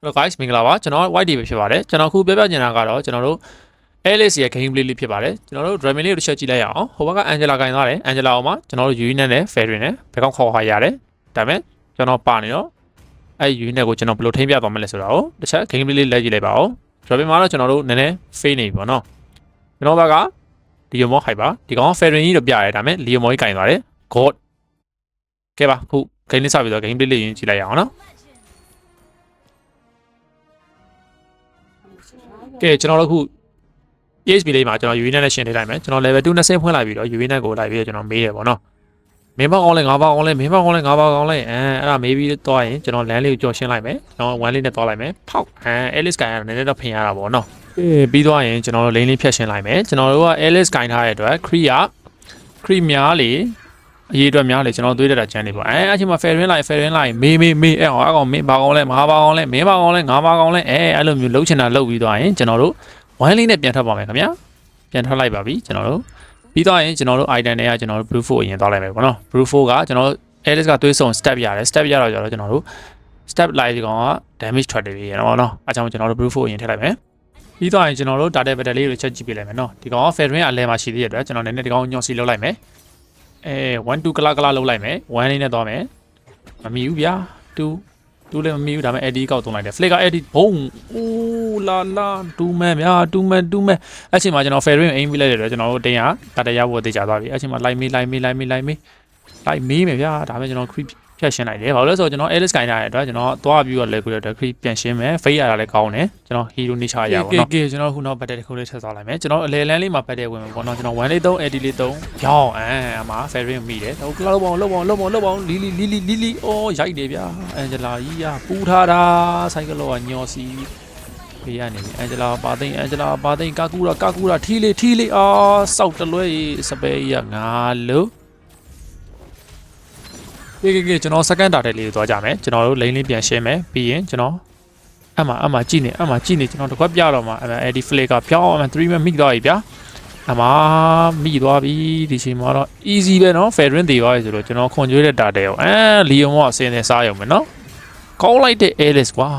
Hello guys မင်္ဂလာပါကျွန်တော် white တွေပဲဖြစ်ပါတယ်ကျွန်တော်ခုပြောပြချင်တာကတော့ကျွန်တော်တို့ Alice ရဲ့ gameplay လေးဖြစ်ပါတယ်ကျွန်တော်တို့ Dramin လေးကိုတစ်ချက်ကြည့်လိုက်ရအောင်ဟိုဘက်က Angela ကင်သွားတယ် Angela အောင်မှာကျွန်တော်တို့ Yui နဲ့ Fairy နဲ့ဘယ်ကောင်ခေါ်ခါရတယ်ဒါပေမဲ့ကျွန်တော်ပါနေတော့အဲ့ Yui နဲ့ကိုကျွန်တော်ဘယ်လိုထိမ့်ပြသွားမလဲဆိုတော့တစ်ချက် gameplay လေးလိုက်ကြည့်လိုက်ပါဦး Dramin မှာတော့ကျွန်တော်တို့နည်းနည်း fail နေပြီပေါ့နော်ကျွန်တော်ဘက်ကဒီယိုမောဟိုက်ပါဒီကောင် Fairy ကြီးတော့ပြရတယ်ဒါပေမဲ့ Leo မောကြီးကင်သွားတယ် God ကဲပါခု game လေးစပြီးတော့ gameplay လေးရင်ကြည့်လိုက်ရအောင်နော်ကဲကျွန်တော်တို့ခု PHP လေးမှာကျွန်တော် UV နဲ့ရှင်းနေလိုက်မယ်ကျွန်တော် level 2 20ဖွင့်လိုက်ပြီးတော့ UV နဲ့ကိုလိုက်ပြီးတော့ကျွန်တော်မေးတယ်ပေါ့နော်မင်းမကောင်းလဲငါပါကောင်းလဲမင်းမကောင်းလဲငါပါကောင်းလဲအဲ့ဒါမေးပြီးတော့ရင်ကျွန်တော်လမ်းလေးကိုကြော်ရှင်းလိုက်မယ်ကျွန်တော်1လေးနဲ့သွားလိုက်မယ်ဖောက်Alice ကိုင်ရတော့နည်းနည်းတော့ဖင်ရတာပေါ့နော်ပြီးသွားရင်ကျွန်တော်တို့ lane လေးဖြတ်ရှင်းလိုက်မယ်ကျွန်တော်တို့က Alice ကိုင်ထားတဲ့အတွက် Cree များလေအရေးအတွက်များလေကျွန်တော်တွေးတတ်တာချမ်းနေပေါ့အဲ့အချိန်မှာ Fairy လိုက်မေးအဲ့ကောင်မင်းပါကောင်းလဲငါပါကောင်းလဲမင်းပါကောင်းလဲငါပါကောင်းလဲအဲ့လိုမျိုးလှုပ်ချင်တာလှုပ်ပြီးသွားရင်ကျွန်တော်တို့1လေးနဲ့ပြန်ထွက်ပါမယ်ခင်ဗျာပြန်ထွက်လိုက်ပါပြီကျွန်တော်တို့ပြီးတော့ရင်ကျွန်တော်တို့ item တွေကကျွန်တော်တို့ brute force အရင်သွားလိုက်မယ်ပေါ့နော် brute force ကကျွန်တော်တို့ Alice ကသွေးဆုံ step ရတယ် step ရတော့ကျတော့ကျွန်တော်တို့ step လိုက်ဒီကောင်က damage ထွက်တယ်ပြီရတော့နော်အဲကြောင့်ကျွန်တော်တို့ brute force အရင်ထည့်လိုက်မယ်ပြီးတော့ရင်ကျွန်တော်တို့ data battle လေးကိုချက်ကြည့်ပြလိုက်မယ်နော်ဒီကောင်က Fairy အလဲမှာရှိသေးတဲ့အတွက်ကျွန်တော်နည်းနည်းဒီကောင်ညှော့စီလုပ်လိုက်မယ်1 2ကလာလုပ်လိုက်မယ်1လေးနဲ့သွားမယ်မမီဘူးဗျာ2လည်းမမီဘူးဒါပေမဲ့ AD ကောက်သွင်းလိုက်တယ် Flicker AD ဘုံအိုးလာ2မဲဗျာ2မဲအဲ့ချိန်မှာကျွန်တော် Fairy ကို aim ပေးလိုက်တယ်တော့ကျွန်တော်တို့တင်းကတရရဖို့တေချာသွားပြီအဲ့ချိန်မှာလိုက်မေးမယ်ဗျာဒါပေမဲ့ကျွန်တော် creep ဖြတ်ရှင်းလိုက်တယ်ဘာလို့လဲဆိုတော့ကျွန်တော် Alice ကိုင်ထားတဲ့အတွက်ကျွန်တော်သွားပြီးတော့လဲပြီးတော့ creep ပြန်ရှင်းမယ် face ရတာလည်းကောင်းတယ်ကျွန်တော် hero nature ရပါတော့ကဲကျွန်တော်ခုနောက် battle တစ်ခုလေးထပ်သွားလိုက်မယ်ကျွန်တော်အလဲလန်းလေးမှာ battle ဝင်မှာပေါ့နော်ကျွန်တော်1လေး3 AD လေး3ရောင်းအမှာ Fairy မိတယ်ဟိုကလောက်ပေါင်းလီအိုးရိုက်တယ်ဗျာ Angela ကြီးကပူထားတာ cycle လောကညော်စီဘေးကနေ Angela ပါသိန်း ကာကူရာထီးလေးစောက်တလွဲစပယ်ကြီးကငါလို့ကဲကျွန်တော် second data လေးကိုသွားကြမယ်ကျွန်တော်တို့ lane လေးပြန်ရှင်းမယ်ပြီးရင်ကျွန်တော်အမှကြည့်နေကျွန်တော်တစ်ခွက်ပြတော့မှအဲ့ဒီ flicker ပြောင်းအောင်3 minute မိသွားပြီဗျာအမှမိသွားပြီဒီချိန်မှာတော့ easy ပဲနော် Fairy တွေပါဆိုတော့ကျွန်တော်ခွန်ကျွေးတဲ့ data ကိုLeo မောအစင်းနဲ့စားရုံပဲနော်ကောင်းလိုက်တဲ့ Alice ကွာ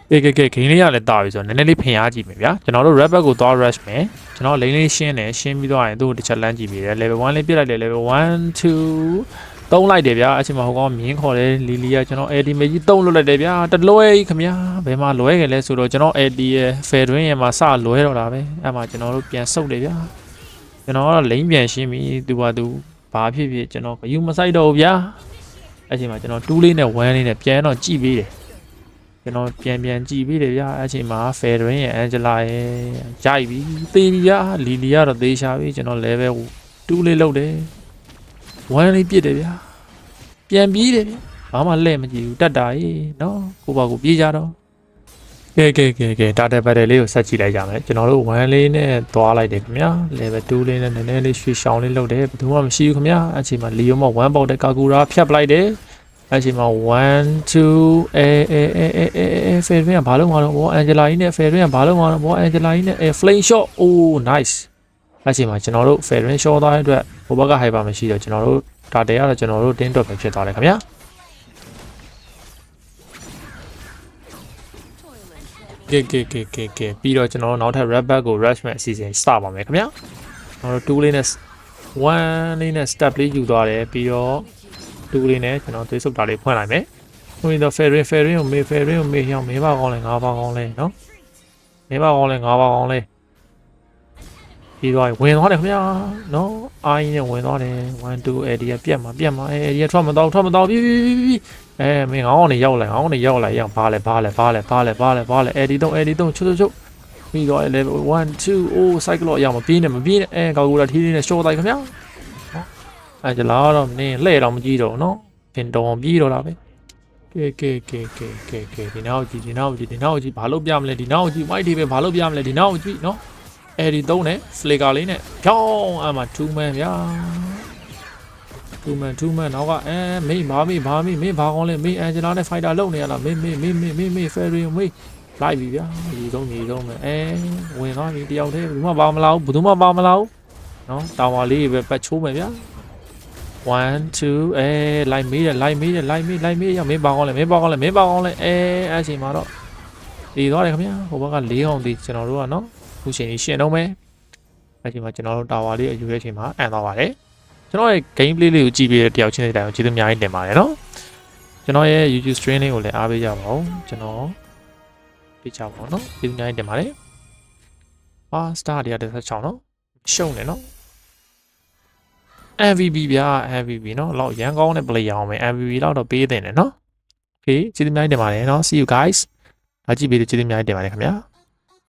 ကဲဂိမ်းလေးရလည်းတာပြီဆိုတော့နည်းနည်းလေးဖင်အားကြည့်မယ်ဗျာကျွန်တော်တို့ red back ကိုသွား rush မယ်ကျွန်တော် lane လေးရှင်းပြီးသွားရင်သူ့ကိုတစ်ချက်လမ်းကြည့်ပြီးတယ် level 1လေးပြစ်လိုက်တယ် level 1 2 3လိုက်တယ်ဗျာအချိန်မှာဟိုကောင်မြင်းခေါ်တယ်လီလီကကျွန်တော် AD မေကြီး3လွတ်လိုက်တယ်ဗျာတလွဲခင်ဗျာဘယ်မှာလွဲခဲ့လဲဆိုတော့ကျွန်တော် AD ရဲ့ Fairy ရဲ့မှာစလွဲတော့တာပဲအဲ့မှာကျွန်တော်တို့ပြန်ဆုတ်တယ်ဗျာကျွန်တော်ကတော့ lane ပြန်ရှင်းပြီးသူဘာဖြစ်ကျွန်တော်ယူမဆိုင်တော့ဘူးဗျာအဲ့ချိန်မှာကျွန်တော်2လေးနဲ့1လေးနဲ့ပြန်တော့ကြည့်ပေးတယ်ကျွန်တော်ပြန်ကြည့်ပေးတယ်ဗျာအဲ့ချိန်မှာ Fairy ရဲ့ Angela ရဲ့ရိုက်ပြီးသေပြီဗျာလီလီကတော့သေချာပြီကျွန်တော် level 2လေးလောက်တယ်1လေးပြစ်တယ်ဗျာပြန်ပြေးတယ်ဗျာဘာမှလဲမကြည့်ဘူးတက်တာကြီးနော်ကိုပါကိုပြေးကြတော့ကဲ data battle လေးကိုဆက်ကြည့်လိုက်ကြမယ်ကျွန်တော်တို့1လေးနဲ့သွားလိုက်တယ်ခင်ဗျာ level 2လေးနဲ့နည်းနည်းလေးရွှေရှောင်းလေးလုပ်တယ်ဘယ်သူမှမရှိဘူးခင်ဗျာအဲ့ချိန်မှာ Leo မော1ပေါက်တဲ့ကာကူရာဖြတ်ပလိုက်တယ်အဲ့ချိန်မှာ1 2 Fairy ကဘာလို့မလုပ်ဘော Angela ကြီးနဲ့ Fairy ကဘာလို့မလုပ်ဘော Angela ကြီးနဲ့ flame shot oh nice အဲ့ချိန်မှာကျွန်တော်တို့ Fairy shot သွားတဲ့အတွက်ဟိုဘက်က hyper မရှိတော့ကျွန်တော်တို့ဒါတဲကတော့ကျွန်တော်တို့တင်းတော့ပဲဖြစ်သွားတယ်ခင်ဗျာကဲပြီးတော့ကျွန်တော်တို့နောက်ထပ် red back ကို rush မဲ့အစီအစဉ်စပါမယ်ခင်ဗျာကျွန်တော်တို့2လေးနဲ့1လေးနဲ့ step လေးယူသွားတယ်ပြီးတော့2လေးနဲ့ကျွန်တော်သွေးဆုပ်တာလေးဖွင့်လိုက်မယ်ဖွင့်တော့ Fairy ကိုမေးဟောင်းမေးပါကောင်းလဲငါပါကောင်းလဲနော်မေးပါကောင်းလဲငါပါကောင်းလဲပြီးတော့ဝင်သွားတယ်ခင်ဗျာနော်အိုင်းနဲ့ဝင်သွားတယ်1 2 AD ပြက်မှာAD ထွက်မတော့ပြီးမင်းငေါင်းနေရောက်လိုက်ရအောင်ဘာလဲ AD ချုပ်ပြီးတော့ level 1 2 oh cycle ရအောင်မပြေးနဲ့ကောက်ကူလာထီးလေးနဲ့ short တိုက်ခင်ဗျာကြလားတော့နင်းလှဲ့တော့မကြည့်တော့နော်ဖင်တော်ပြေးတော့တာပဲကဲဒီနောက်ကြည့်ဘာလို့ပြမလဲဒီနောက်ကြည့် white တွေပဲဘာလို့ပြမလဲဒီနောက်ကြည့်နော်AD 3နဲ့ flicker လေးနဲ့ဖြောင်းအမှ2 man ဗျာ2 man နောက်ကမေးဘာမကောင်းလဲမေး Angela နဲ့ fighter လုပ်နေရလားမေး Fairy မေးလိုက်ပြီဗျာဒီဆုံးမယ်ဝင်သွားပြီတယောက်တည်းဘူးမပါမလားနော်တောင်ဝါလေးပဲပတ်ချိုးမယ်ဗျာ 1 2လိုက်မေးတယ်လိုက်မေးတယ်လိုက်မေးရောက်မင်းပါကောင်းလဲမင်းပါကောင်းလဲအဲ့ချိန်မှာတော့တည်သွားတယ်ခင်ဗျာဟိုဘက်က၄အောင်တည်ကျွန်တော်တို့ကနော်ခုချိန်ကြီးရှင်းတော့မယ်အဲ့ချိန်မှာကျွန်တော်တို့တာဝါလေးအယူရဲ့ချိန်မှာအန်သွားပါတယ်ကျွန်တော်ရဲ့ game play လေးကိုကြည့်ပြီးတဲ့တယောက်ချင်းတဲ့တိုင်ကိုကျေးဇူးအများကြီးတင်ပါတယ်နော်ကျွန်တော်ရဲ့ YouTube stream လေးကိုလည်းအားပေးကြပါဦးကျွန်တော်ပြချပါဦးနော်ကျေးဇူးအများကြီးတင်ပါတယ်star တွေက16နော်ရှုံးတယ်နော် MVP ဗျာ MVP နော်လောက်ရန်ကောင်းတဲ့ player အောင်မယ် MVP လောက်တော့ပေးတင်တယ်နော် Okay ကျေးဇူးအများကြီးတင်ပါတယ်နော် see you guys လာကြည့်ပြီးကျေးဇူးအများကြီးတင်ပါတယ်ခင်ဗျာ